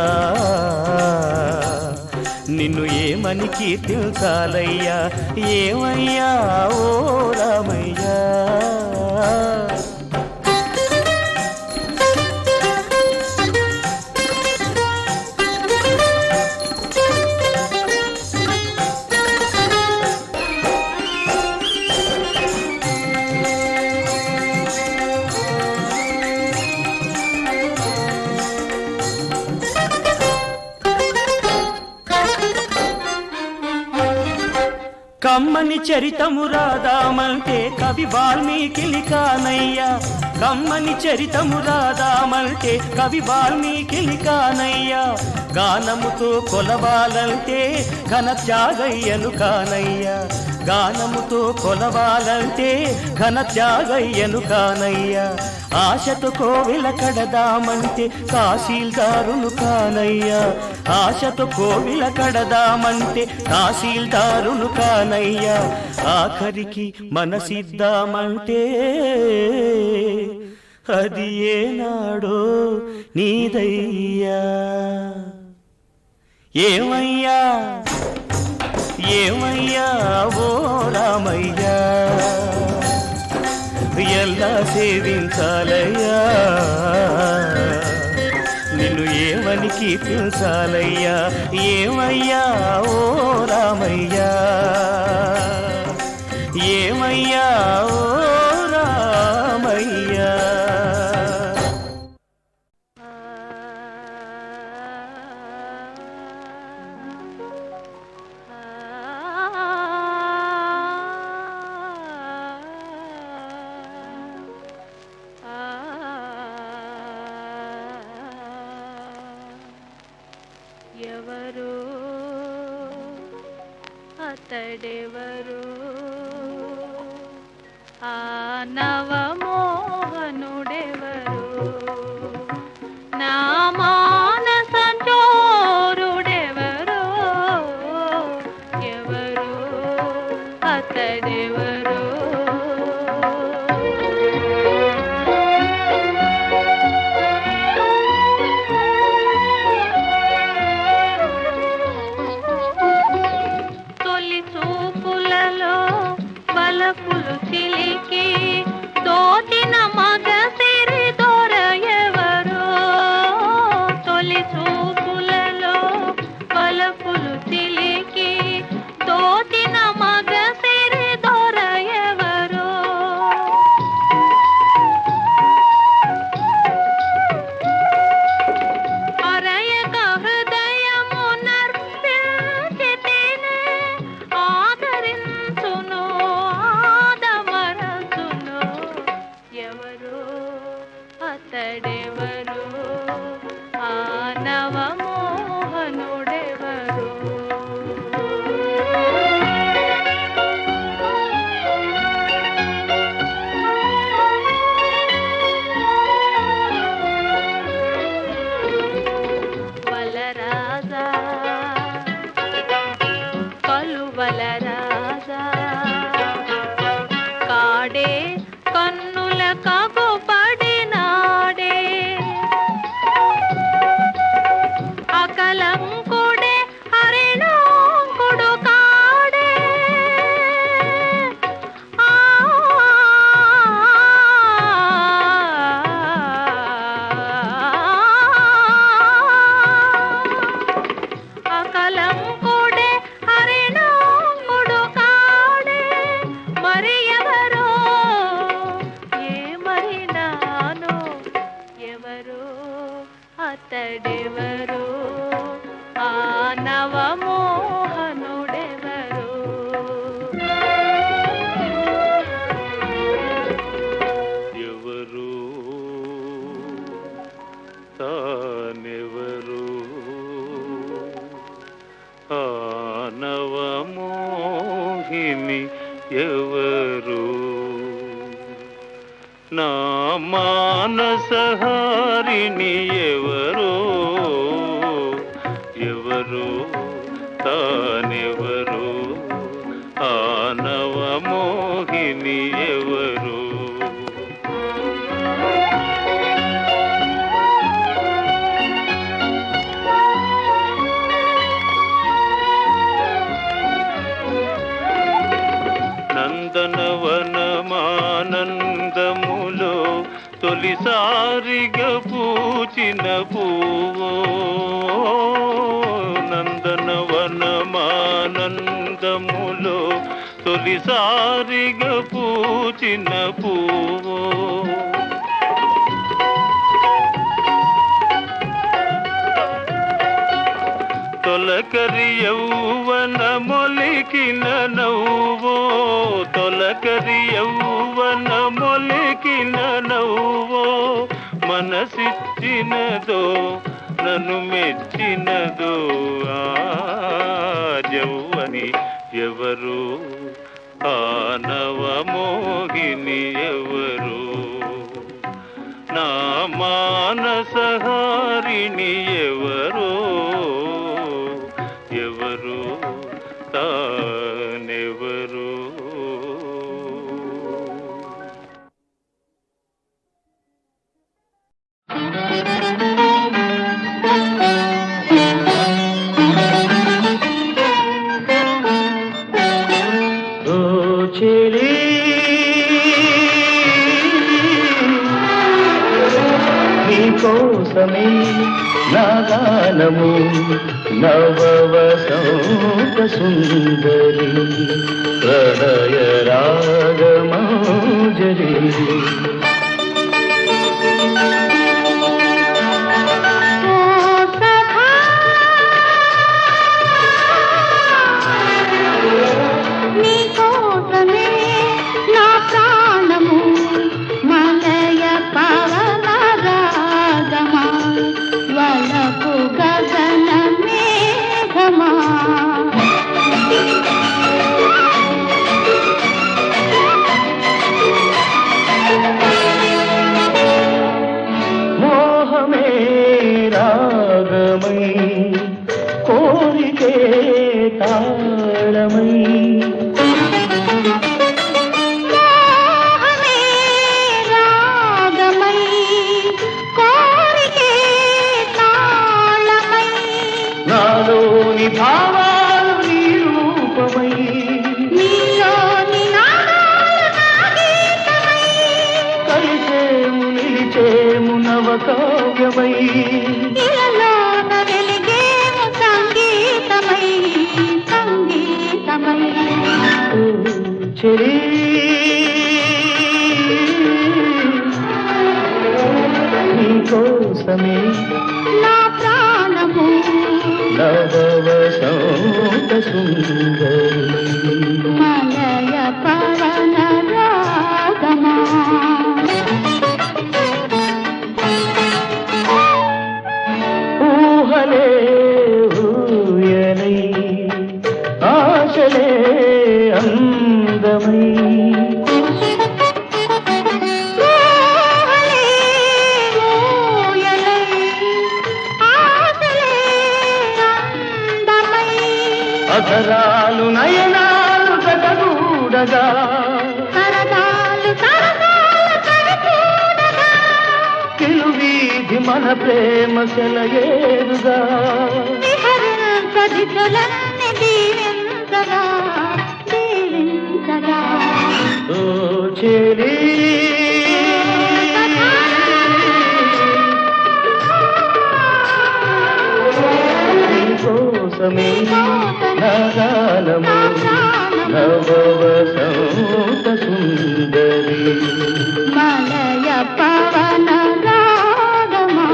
నిన్ను ఏమని కీర్తించాలయ్యా ఏమయ్యా ఓ రామయ్యా కమ్మని చరితము రాదామంటే కవి వాల్మీకిలి కానయ్యా కమ్మని చరితము రాదామంటే కవి వాల్మీకిలి కానయ్యా గానముతో కొలవాలంటే ఘన త్యాగయ్యను కానయ్యా గానముతో కొలవాలంటే ఘన త్యాగయ్యను కానయ్యా ఆశతో కోవెల కడదామంటే తహసీల్దారును కానయ్యా ఆశతో కోవెల కడదామంటే తహసీల్దారును కానయ్యా ఆఖరికి మనసిద్దామంటే అది ఏనాడో నీదయ్యా ఏమయ్యా ఏమయ్యా ఓ రామయ్యా ఎలా సేవించాలయ్యా నిన్ను ఏమని కీర్తించాలయ్యా ఏమయ్యా ఓ రామయ్యా ఏమయ్యా ఓ రామయ్యా ఎవరో అతడెవరో ఆ నవమోహనుడెవరో నా మానస చోరుడెవరో ఎవరో అతడెవరు తొలి చూపులలో బలపులు చిలికి దోచిన మగ సిరి దొర ఎవరో తొలి చూపులలో బలపులు చిలికి దోచిన మగ సిరి దొర ఎవరో అరయక హృదయము నర్పించితినే ఆదరించును ఆదమరచును ఎవరు అతడెవరు ఆ నవమోహనుడెవరు వలరాజా కలువల రాజా కాడే కన్నుల కగుపడినాడే అకలంకుడే హరిణంకుడు కాడే ఆ అకలంకుడే హరిణంకుడు కాడే మరి ఎవరో ఏమరినాను ఎవరు అతడెవరు ఆ నవమోహనుడెవరు ఎవరు తానెవరు ఆ నవమోహిని ఎవరు నా మానసహారిణి ఎవరు ఎవరు తానెవరు ఆ నవమోహిని ఎవరు నందనవనమానందములో తొలిసారిగా పూచిన పువ్వు నందనవనమానందములో తొలిసారిగా పూచిన పువ్వు తొలకరి యౌవన మొలికిన నవ్వో తొలకరి యౌవన మొలికిన నవ్వో మనసిచ్చినదో నన్ను మెచ్చినదో ఆ యౌవని ఎవరు ఆ నవమోహిని ఎవరు నా మానసహారిణి ఎవరు ఎవరు తానెవరు ఓ చెలి నీకోసమే నా గానము నవవసంత సుందరి ప్రణయ రాగమాంజలి నీకోసమే నా ప్రాణము మలయ పవన రాగమా వలపు గగన మేఘమా మోహమే రాగమై కోరికే తాళమై భావాలు నీ రూపమై నీలోని నాదాలు నా గీతమై కలిసేము నిలిచేము నవకావ్యమై ఇలలోన వెలిగేము సంగీతమై సంగీతమై ఓ చెలి నీకోసమే నా ప్రాణము నవవసంత సుందరి మలయ పవన రాగమా ఊహలే ఊయలై ఆశలే అందమై ఊహలే ఊయలై ఆశలే అందమై అధరాలు నయనాలు జగగూడగా సరదాలు సరదాలు కడకూడగా కిలువీధి మన ప్రేమ సెలయేరుగా విహరించదితులన్నీ దీవించగా దీవించగా ఓ చెలి నీకోసమే నాగానము నవవసంత సుందరి మలయ పవన రాగమా